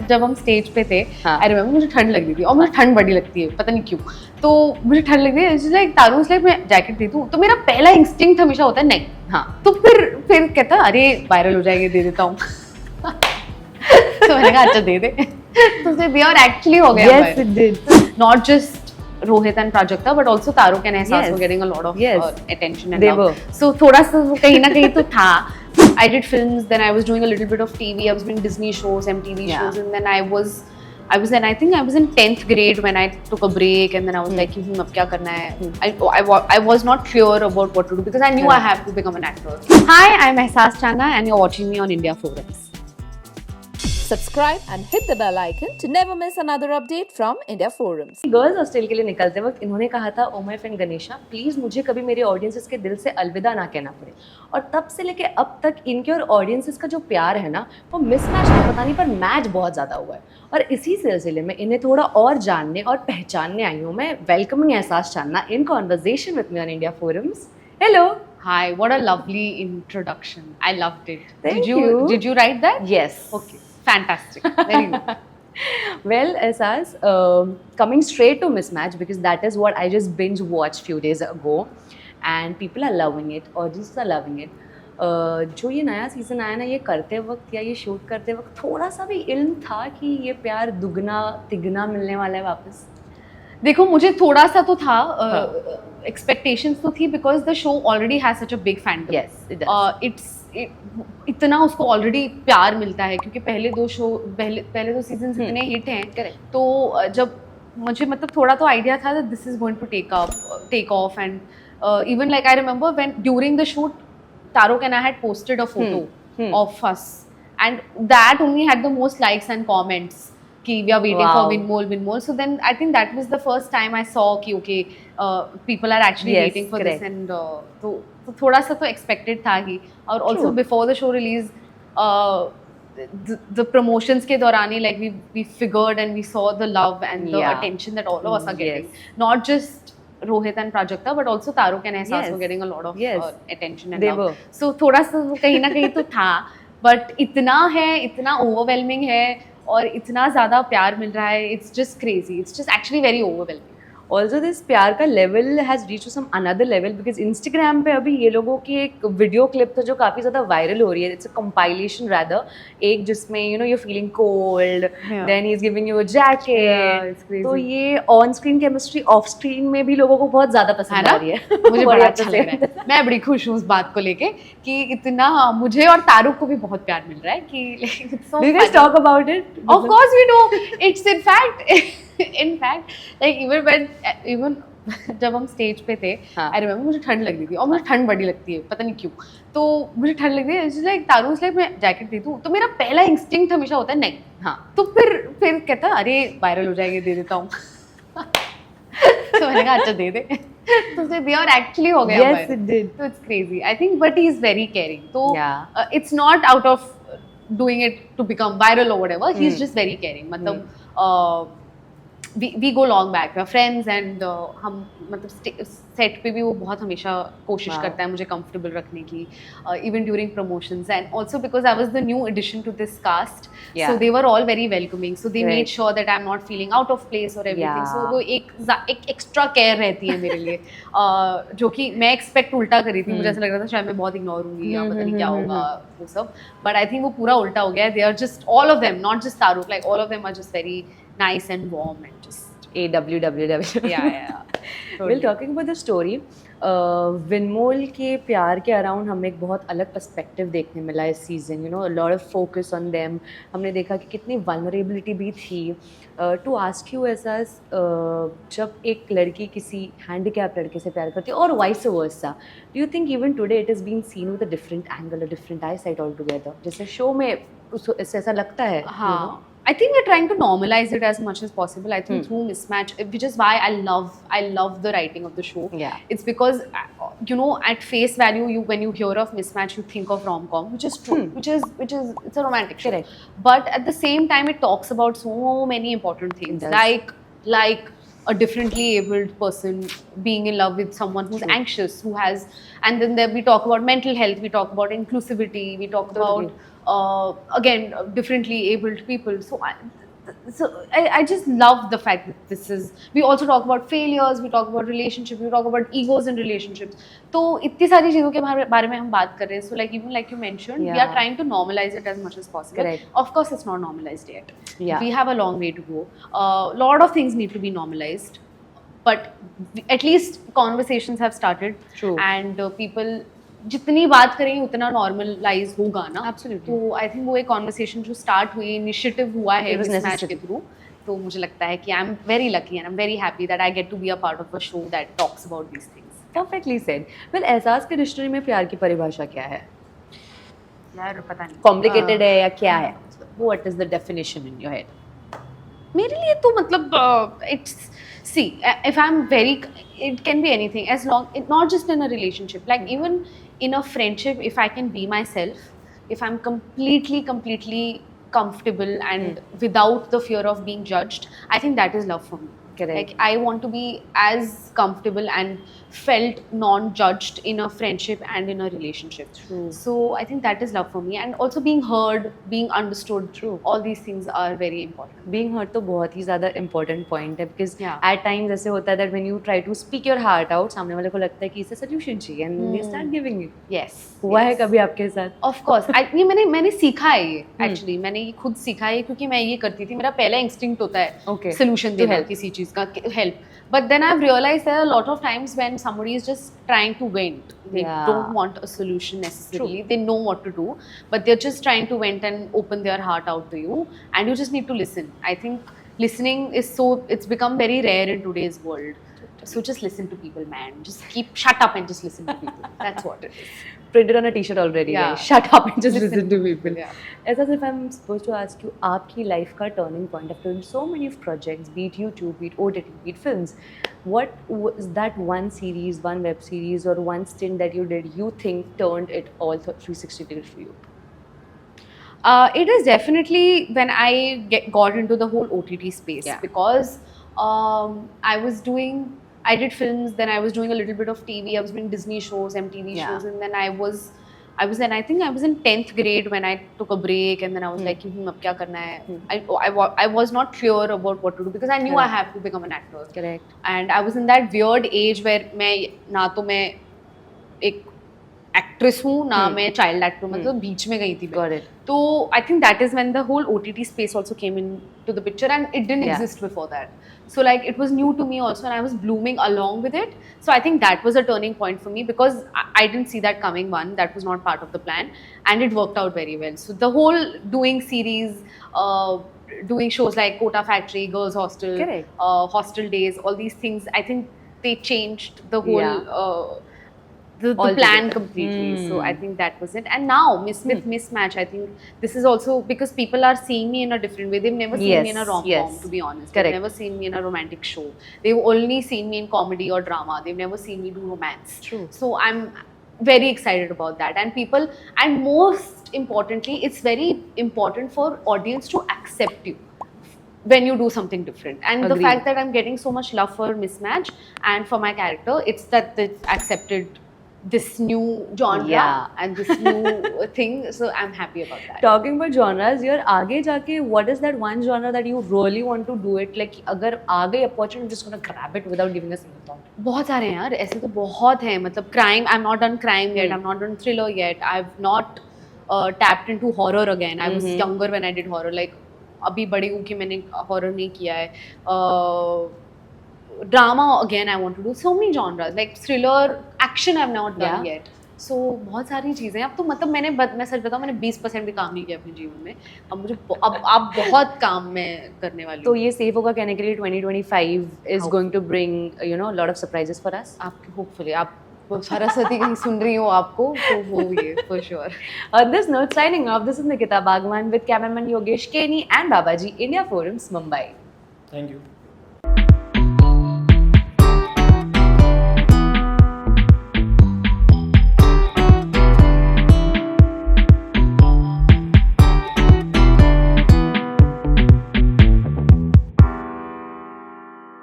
जब हम स्टेज पे थे हाँ. आई रिमेम्बर मुझे ठंड लग रही थी और मुझे ठंड बड़ी लगती है पता नहीं क्यों, तो मुझे ठंड लग रही है लाइक तारू इज लाइक मैं जैकेट दे दूँ, तो मेरा पहला इंस्टिंक्ट हमेशा होता है नहीं, हाँ. तो फिर कहता है अरे वायरल हो जाएंगे दे देता हूँ तो मैंने कहा अच्छा दे दे तो उसने दिया और एक्चुअली हो गया Yes, it did. Not just Rohit and Prajakta, but also Taruk and Ehsaas Yes. were getting a lot of Yes. attention and They love. were. So थोड़ा सा वो कहीं ना कहीं तो था. I did films, then I was doing a little bit of TV. I was doing Disney shows, MTV Yeah. shows, and then I was then I think I was in 10th grade when I took a break, and then I was like, अब क्या करना है? I was not clear about what to do because I knew I have to become an actor. Hi, I'm Ehsaas Chana, and you're watching me on India Forums. Subscribe and hit the bell icon to never miss another update from India Forums. Girls hostel के लिए निकलते वक्त इन्होंने कहा था oh my friend Ganesha please मुझे कभी मेरे ऑडियंसेस के दिल से अलविदा ना कहना पड़े, और तब से लेके अब तक इनके और ऑडियंसेस का जो प्यार है ना वो मिसमैच तो पता नहीं पर मैच बहुत ज़्यादा हुआ है, और इसी सिलसिले में इन्हें थोड़ा और जानने और पहचानने आई हूँ मैं, वेलकमिंग एहसास Chanana in conversation with me on India forums. Hello. Hi, what a lovely introduction. I loved it. Thank you. Did you write that? Yes. Okay. Fantastic. Very good. Well, Ehsaas, coming straight to Mismatch because that is what I just binge watched few days ago, and people are loving it, audiences are loving it. जो ये नया season आया ना, ये करते वक्त या ये शूट करते वक्त थोड़ा सा भी इल्म था कि ये प्यार दुगना तिगना मिलने वाला है वापस? देखो मुझे थोड़ा सा तो था, एक्सपेक्टेशंस तो थी because the show already has such a big fandom. Yes, it does. इतना उसको ऑलरेडी प्यार मिलता है क्योंकि पहले दो सीजन इतने हिट हैं. Correct. तो जब मुझे मतलब थोड़ा तो आइडिया था that this is going to take off, and even like I remember when during the shoot Taruk and I had posted a photo of us, and that only had the most likes and comments कि we are waiting for Winmole. So then I think that was the first time I saw कि okay, people are actually waiting for this, and तो थोड़ा सा तो expected था ही, और also before the show release, the promotions के दौरान ही like we figured and we saw the love and the attention that all of us are getting, not just Rohit and Prajakta but also Taruk and Ehsaas were getting a lot of attention and They love. were. So थोड़ा सा कहीं ना कहीं तो था, but इतना है, इतना overwhelming है और इतना ज़्यादा प्यार मिल रहा है, it's just crazy, it's just actually very overwhelming. Also this प्यार का level has reach to some another level because Instagram पे अभी ये लोगों की एक वीडियो क्लिप था जो काफ़ी ज़्यादा वायरल हो रही है. इट्स अ कंपाइलेशन रैदर, एक जिसमें you know you feeling cold, then he is giving you a jacket. तो ये on screen chemistry off screen में भी लोगों को बहुत ज़्यादा पसंद आ रही है. मुझे बड़ा अच्छा लग रहा है. मैं बड़ी खुश हूँ उस बात को लेके कि इतना मुझे और तारुक को भी बहुत प्यार मिल रहा है कि Do you guys talk about it? Of course we do. It's in fact like even जब हम स्टेज पे थे आई रिमेम्बर मुझे ठंड लग रही थी और मुझे ठंड बड़ी लगती है पता नहीं क्यों, तो मुझे ठंड लग रही है लाइक तारू इज लाइक मैं जैकेट दे दूँ, तो मेरा पहला इंस्टिंक्ट हमेशा होता है नहीं. हाँ, तो फिर कहता है अरे वायरल हो जाएंगे दे देता हूँ तो मैंने कहा अच्छा दे दे तो उसने दिया और एक्चुअली हो गया. Yes, it did. So it's crazy. I think, but he is very caring. So it's not out of doing it to become viral or whatever. He's just very caring. मतलब we go long back. We're friends, and हम मतलब set पे भी वो बहुत हमेशा कोशिश करता है मुझे कंफर्टेबल रखने की, even during promotions, and also because I was the new addition to this cast, so they were all very welcoming. So they made sure that I'm not feeling out of place or everything. So वो एक extra care रहती है मेरे लिए, जो कि मैं expect उल्टा कर रही थी. मुझे ऐसा लग रहा था शायद मैं बहुत इग्नोर होंगी या पता नहीं क्या होगा वो सब, बट आई थिंक वो पूरा उल्टा हो गया है. They are just all of them, not just Taruk, like all of them are just very nice and warm and just AWWW. yeah. Well, talking about the story, विनमोल के प्यार के around हमें एक बहुत अलग पर्सपेक्टिव देखने मिला इस season. You know, lot of focus on them. हमने देखा कि कितनी वल्नरेबिलिटी भी थी. टू आस्क यू एहसास, जब एक लड़की किसी हैंडीकैप लड़के से प्यार करती है और vice versa, do you think even today it is been seen with a different angle, a different eyesight all together, जैसे शो में उससे ऐसा लगता है? हाँ, I think we're trying to normalize it as much as possible. I think through Mismatch, which is why I love the writing of the show. Yeah. It's because you know, at face value, when you hear of Mismatch, you think of rom-com, which is true, which is it's a romantic show. Correct. But at the same time, it talks about so many important things, like a differently abled person being in love with someone who's anxious, who has, and then there we talk about mental health, we talk about inclusivity, we talk about again differently abled people. I just love the fact that this is, we also talk about failures, we talk about relationships, we talk about egos in relationships. तो इतनी सारी चीज़ों के बारे में हम बात कर रहे हैं. So like even like you mentioned, we are trying to normalize it as much as possible. Correct. Of course, it's not normalized yet. Yeah. We have a long way to go. Lot of things need to be normalized, but at least conversations have started. True. And people जितनी बात करेंगे उतना normalise होगा ना. Absolutely. तो I think वो एक conversation जो स्टार्ट हुई, इनिशिएटिव हुआ है It was इस मैच necessary. के थ्रू, तो मुझे लगता है कि I am very lucky and I am very happy that I get to be a part of a show that talks about these things. Perfectly said. Well, एहसास के dictionary में प्यार की परिभाषा क्या है? यार पता नहीं Complicated है या क्या है? What is the definition in your head? मेरे लिए तो मतलब it's see if I'm very, it can be anything as long, it not just in a relationship, like even in a friendship, if I can be myself, if I'm completely comfortable and without the fear of being judged, I think that is love for me. Correct. Like I want to be as comfortable and felt non-judged in a friendship and in a relationship. True. So I think that is love for me, and also being heard, being understood. True. All these things are very important. Being heard तो बहुत ही ज़्यादा important point है, because Yeah. at times ऐसे होता है that when you try to speak your heart out, सामने वाले को लगता है कि इसे solution चाहिए, and they start giving it. Yes. हुआ है yes. कभी आपके साथ? Of course. ये मैंने सीखा है ये actually. मैंने ये खुद सीखा है क्योंकि मैं ये करती थी. मेरा पहला instinct होता है Okay. solution To देना help. किसी चीज़ का, help. But then I've realized there are a lot of times when somebody is just trying to vent. They Yeah. don't want a solution necessarily. They know what to do, but they're just trying to vent and open their heart out to you, and you just need to listen. I think listening is it's become very rare in today's world. So just listen to people, man. Just shut up and just listen to people. That's what it is. Printed on a t-shirt already. Yeah. guys. Shut up and just listen to people. Yeah. As if I'm supposed to ask you, आपकी life का turning point after doing so many projects, be it YouTube, be it OTT, be it films, what was that one series, one web series, or one stint that you did you think turned it all 360 degrees for you? It is definitely when I got into the whole OTT space. Yeah. Because I did films, then I was doing a little bit of TV, I was doing Disney shows, MTV Yeah. shows, and then I was in 10th grade when I took a break, and then I was like, अब क्या करना है? I was not clear about what to do, because I knew I Correct. have to become an actor. Correct. And I was in that weird age where मैं ना तो मैं एक actress हूँ ना मैं चाइल्ड एक्टर, मतलब बीच में गई थी मैं. Got it. So I think that is when the whole OTT space also came into the picture, and it didn't Yeah. exist before that. So like it was new to me also, and I was blooming along with it. So I think that was a turning point for me, because I didn't see that coming. One, that was not part of the plan, and it worked out very well. So the whole doing series, doing shows like Kota Factory, Girls Hostel, Correct. Hostel Days, all these things, I think they changed the whole Yeah. the Altogether. plan completely. So I think that was it. And now Mismatch, I think this is also because people are seeing me in a different way. They've never seen me in a Yes, rom-com, yes. to be honest. Correct. They've never seen me in a romantic show. They've only seen me in comedy or drama. They've never seen me do romance. True. So I'm very excited about that. And most importantly, it's very important for audience to accept you when you do something different. And the Agreed. fact that I'm getting so much love for Mismatch and for my character, it's that they've accepted this new genre Yeah. and this new thing. So I'm happy about that. Talking about genres, you're आगे जाके what is that one genre that you really want to do it? Like अगर आ गई opportunity, just gonna grab it without giving a single thought. बहुत सारे हैं यार, ऐसे तो बहुत हैं. मतलब crime, I'm not done crime yet. I'm not done thriller yet. I've not tapped into horror again. I was younger when I did horror. Like अभी बड़ी हूँ कि मैंने horror नहीं किया है. Drama again, I want to do so many genres. Like thriller, action, I've not done Yeah. yet. So बहुत सारी चीज़ें. अब तो मतलब मैं सच बताऊँ, मैंने 20% भी काम नहीं किया अपने जीवन में. अब मुझे अब बहुत काम मैं करने वाली तो हूँ. ये सेफ होगा कहने के लिए 2025 is How? going to bring a lot of surprises for us. आपके hopefully आप सरस्वती कहीं सुन रही हो आपको तो वो ये for sure. On this note, signing off, this is Nikita Bagwan with cameraman Yogesh Keni and Babaji, India Forums, Mumbai. Thank you.